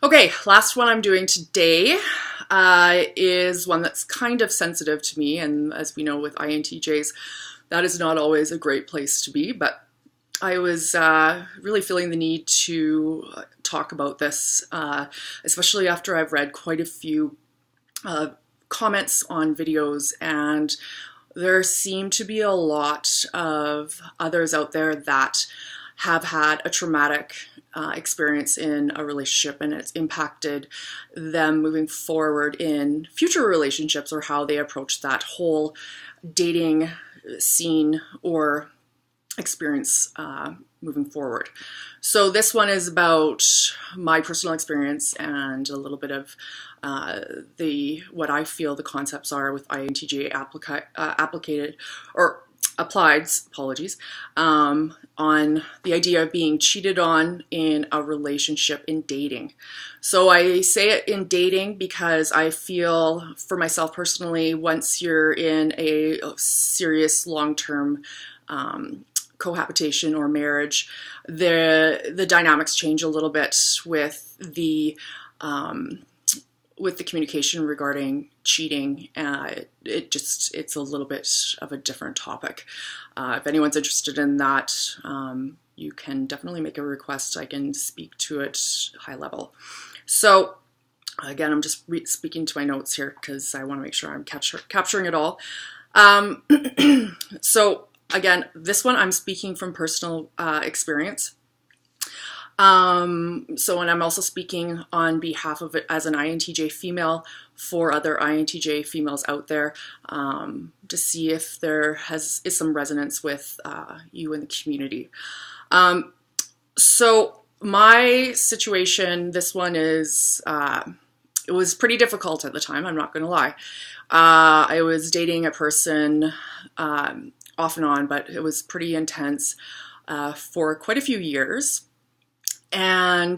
Okay, last one I'm doing today is one that's kind of sensitive to me, and as we know with INTJs, that is not always a great place to be, but I was really feeling the need to talk about this, especially after I've read quite a few comments on videos, and there seem to be a lot of others out there that have had a traumatic experience in a relationship, and it's impacted them moving forward in future relationships or how they approach that whole dating scene or experience moving forward. So this one is about my personal experience and a little bit of what I feel the concepts are with INTJ applicated or applied, apologies, on the idea of being cheated on in a relationship in dating. So I say it in dating because I feel for myself personally, once you're in a serious long-term cohabitation or marriage, the dynamics change a little bit with the communication regarding cheating. It's a little bit of a different topic. If anyone's interested in that, you can definitely make a request. I can speak to it high level. So again, I'm just speaking to my notes here because I want to make sure I'm capturing it all. So again, this one I'm speaking from personal experience. And I'm also speaking on behalf of it as an INTJ female for other INTJ females out there, to see if there is some resonance with you in the community. So my situation, this one is, it was pretty difficult at the time, I'm not going to lie. I was dating a person off and on, but it was pretty intense for quite a few years. And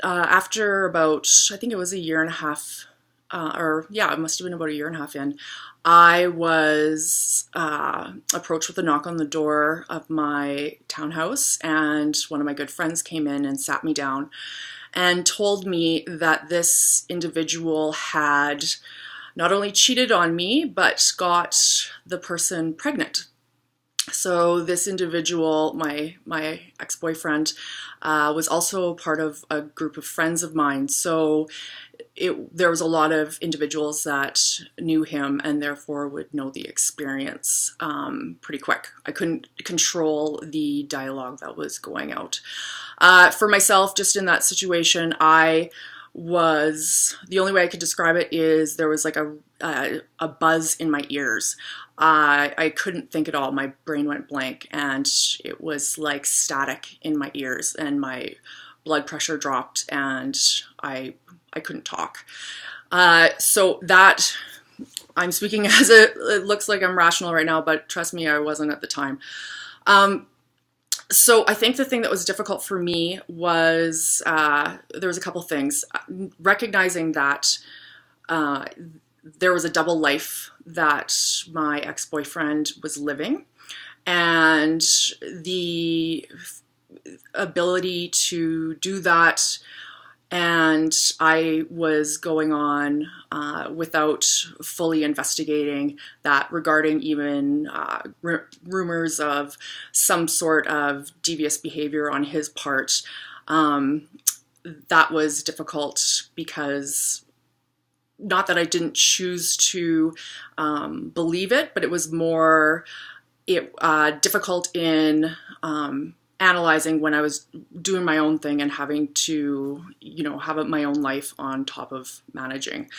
after about, I think it was a year and a half, it must have been about a year and a half in, I was approached with a knock on the door of my townhouse, and one of my good friends came in and sat me down and told me that this individual had not only cheated on me, but got the person pregnant. So this individual, my ex-boyfriend, was also part of a group of friends of mine. So there was a lot of individuals that knew him and therefore would know the experience pretty quick. I couldn't control the dialogue that was going out. For myself, just in that situation, the only way I could describe it is there was like a buzz in my ears. I couldn't think at all. My brain went blank, and it was like static in my ears, and my blood pressure dropped, and I couldn't talk. So that, I'm speaking as it looks like I'm rational right now, but trust me, I wasn't at the time. So I think the thing that was difficult for me was, there was a couple things. Recognizing that there was a double life that my ex-boyfriend was living, and the ability to do that, and I was going on without fully investigating that regarding even rumors of some sort of devious behavior on his part. That was difficult because, not that I didn't choose to believe it, but it was more difficult in analyzing when I was doing my own thing and having to, have my own life on top of managing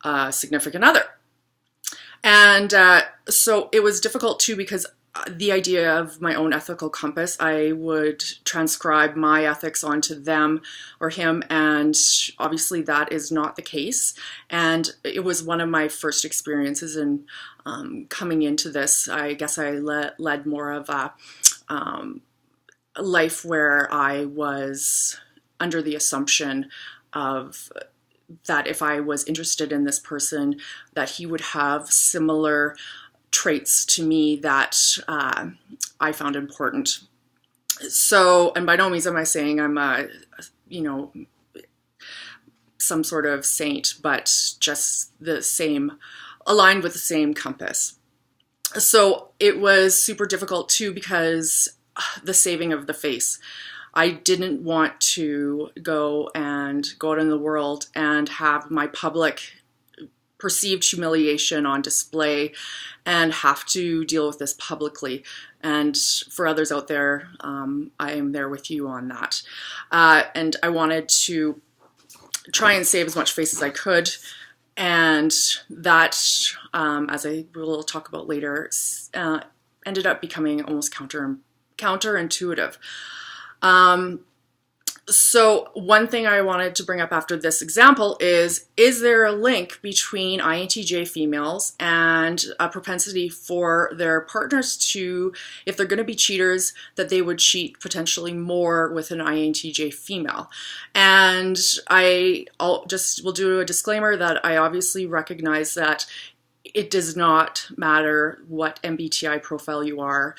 a significant other. And so it was difficult too, because the idea of my own ethical compass, I would transcribe my ethics onto them or him, and obviously that is not the case. And it was one of my first experiences in coming into this. I guess I led more of a life where I was under the assumption of that if I was interested in this person, that he would have similar traits to me that I found important. So, and by no means am I saying I'm some sort of saint, but just the same, aligned with the same compass. So it was super difficult too, because the saving of the face. I didn't want to go out in the world and have my public perceived humiliation on display and have to deal with this publicly. And for others out there, I am there with you on that. And I wanted to try and save as much face as I could. And that, as I will talk about later, ended up becoming almost counterintuitive. So one thing I wanted to bring up after this example is there a link between INTJ females and a propensity for their partners to, if they're going to be cheaters, that they would cheat potentially more with an INTJ female? And I'll will do a disclaimer that I obviously recognize that it does not matter what MBTI profile you are.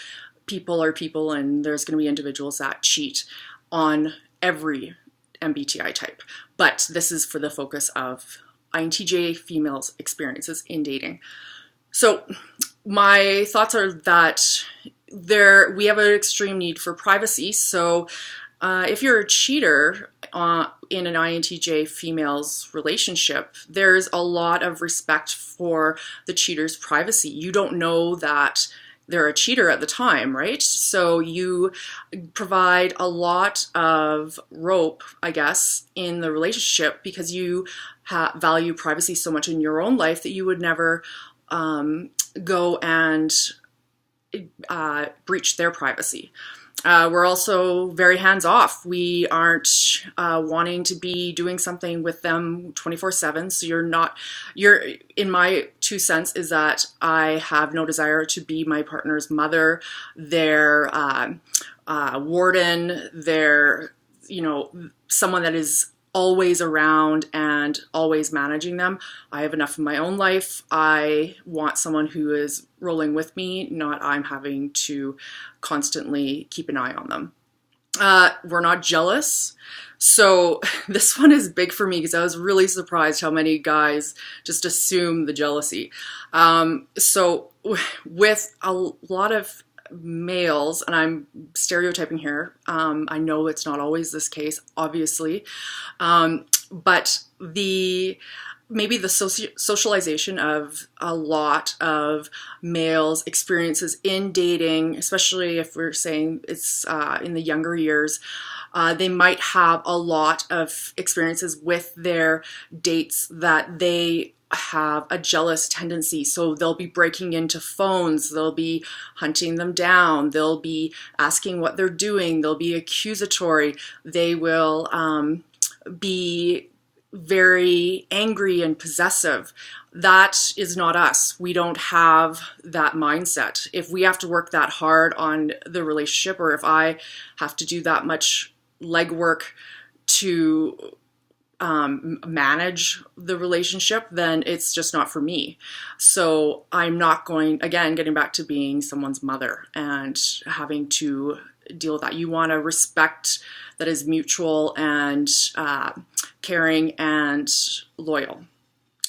People are people, and there's going to be individuals that cheat on every MBTI type. But this is for the focus of INTJ females' experiences in dating. So my thoughts are that we have an extreme need for privacy. So if you're a cheater in an INTJ female's relationship, there's a lot of respect for the cheater's privacy. You don't know that they're a cheater at the time, right? So you provide a lot of rope, I guess, in the relationship because you value privacy so much in your own life that you would never go and breach their privacy. We're also very hands-off. We aren't wanting to be doing something with them 24/7. So in my 2 cents is that I have no desire to be my partner's mother, their warden, their, someone that is always around and always managing them. I have enough in my own life. I want someone who is rolling with me, not I'm having to constantly keep an eye on them. We're not jealous. So this one is big for me because I was really surprised how many guys just assume the jealousy. So with a lot of males, and I'm stereotyping here, I know it's not always this case, obviously, but maybe the socialization of a lot of males' experiences in dating, especially if we're saying it's in the younger years, they might have a lot of experiences with their dates that they have a jealous tendency. So they'll be breaking into phones, they'll be hunting them down, they'll be asking what they're doing, they'll be accusatory, they will be very angry and possessive. That is not us. We don't have that mindset. If we have to work that hard on the relationship, or if I have to do that much legwork to manage the relationship, then it's just not for me. So I'm not going, again, getting back to being someone's mother and having to deal with that. You want a respect that is mutual and caring and loyal.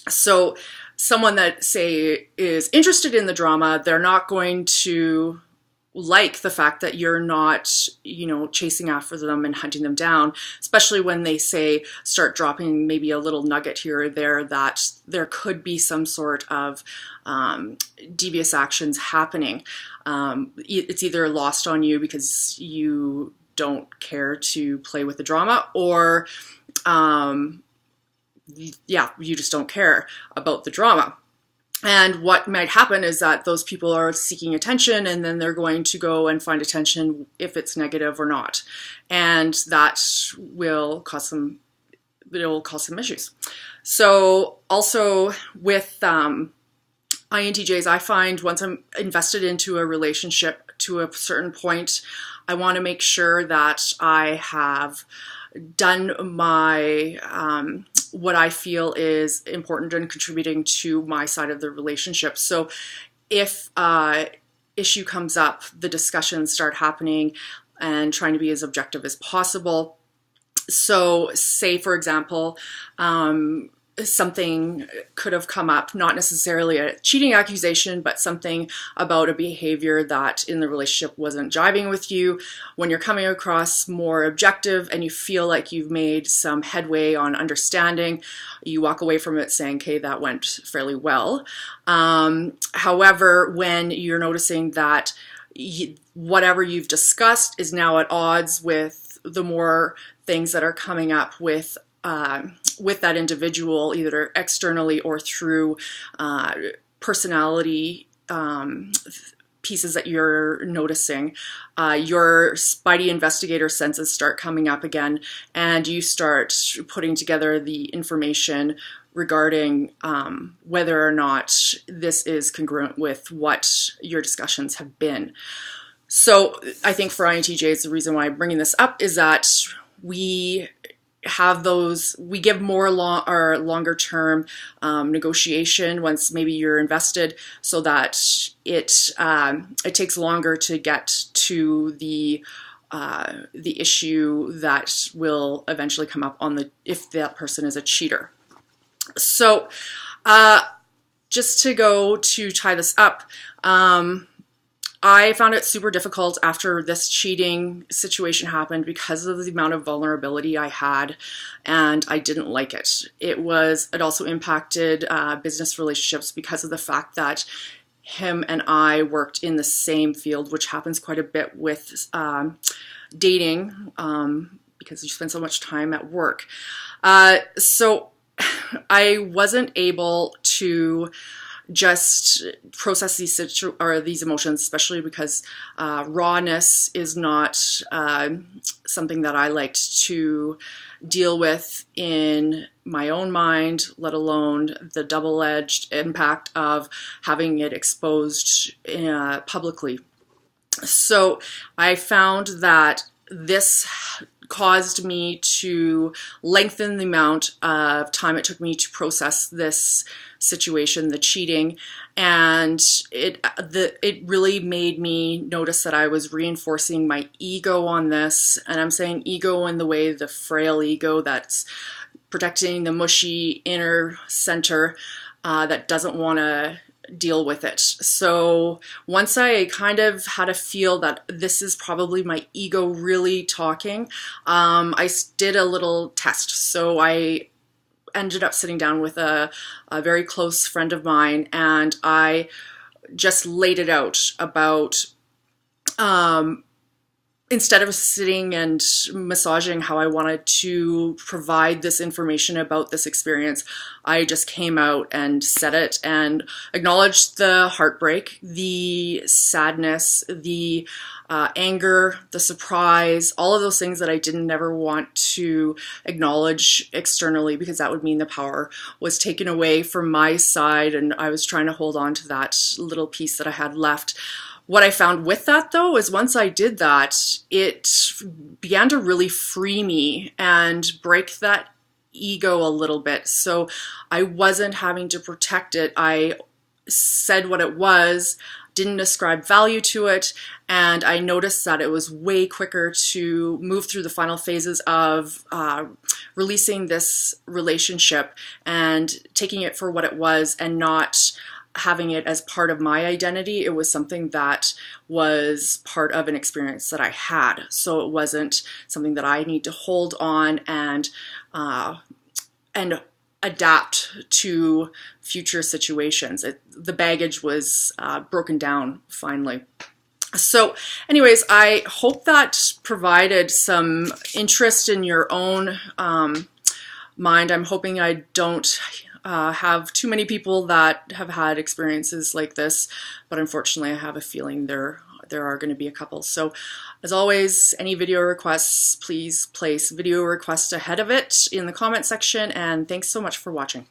So someone that, say, is interested in the drama, they're not going to like the fact that you're not, chasing after them and hunting them down, especially when they start dropping maybe a little nugget here or there that there could be some sort of devious actions happening. It's either lost on you because you don't care to play with the drama, or you just don't care about the drama. And what might happen is that those people are seeking attention, and then they're going to go and find attention if it's negative or not. And that will cause some issues. So also with INTJs, I find once I'm invested into a relationship to a certain point, I want to make sure that I have done my what I feel is important and contributing to my side of the relationship. So if issue comes up, the discussions start happening and trying to be as objective as possible. So say, for example, something could have come up, not necessarily a cheating accusation, but something about a behavior that in the relationship wasn't jiving with you. When you're coming across more objective and you feel like you've made some headway on understanding, you walk away from it saying, okay, that went fairly well. However, when you're noticing that whatever you've discussed is now at odds with the more things that are coming up with that individual, either externally or through personality pieces that you're noticing, your spidey investigator senses start coming up again, and you start putting together the information regarding whether or not this is congruent with what your discussions have been. So I think for INTJs, the reason why I'm bringing this up is that we give more longer term negotiation once maybe you're invested, so that it takes longer to get to the issue that will eventually come up if that person is a cheater. So just to tie this up, I found it super difficult after this cheating situation happened because of the amount of vulnerability I had, and I didn't like it. It also impacted business relationships because of the fact that him and I worked in the same field, which happens quite a bit with dating because you spend so much time at work. So I wasn't able to just process these emotions, especially because rawness is not something that I liked to deal with in my own mind, let alone the double-edged impact of having it exposed publicly. So I found that this caused me to lengthen the amount of time it took me to process this situation, the cheating, and it really made me notice that I was reinforcing my ego on this. And I'm saying ego in the way, the frail ego that's protecting the mushy inner center that doesn't want to deal with it. So once I kind of had a feel that this is probably my ego really talking, I did a little test. So I ended up sitting down with a very close friend of mine, and I just laid it out about instead of sitting and massaging how I wanted to provide this information about this experience, I just came out and said it and acknowledged the heartbreak, the sadness, the anger, the surprise, all of those things that I didn't ever want to acknowledge externally, because that would mean the power was taken away from my side and I was trying to hold on to that little piece that I had left. What I found with that, though, is once I did that, it began to really free me and break that ego a little bit. So I wasn't having to protect it. I said what it was, didn't ascribe value to it, and I noticed that it was way quicker to move through the final phases of releasing this relationship and taking it for what it was and not having it as part of my identity. It was something that was part of an experience that I had. So it wasn't something that I need to hold on and adapt to future situations. The baggage was broken down finally. So anyways, I hope that provided some interest in your own mind. I'm hoping I don't have too many people that have had experiences like this, but unfortunately I have a feeling there are going to be a couple. So as always, any video requests, please place video request ahead of it in the comment section, and thanks so much for watching.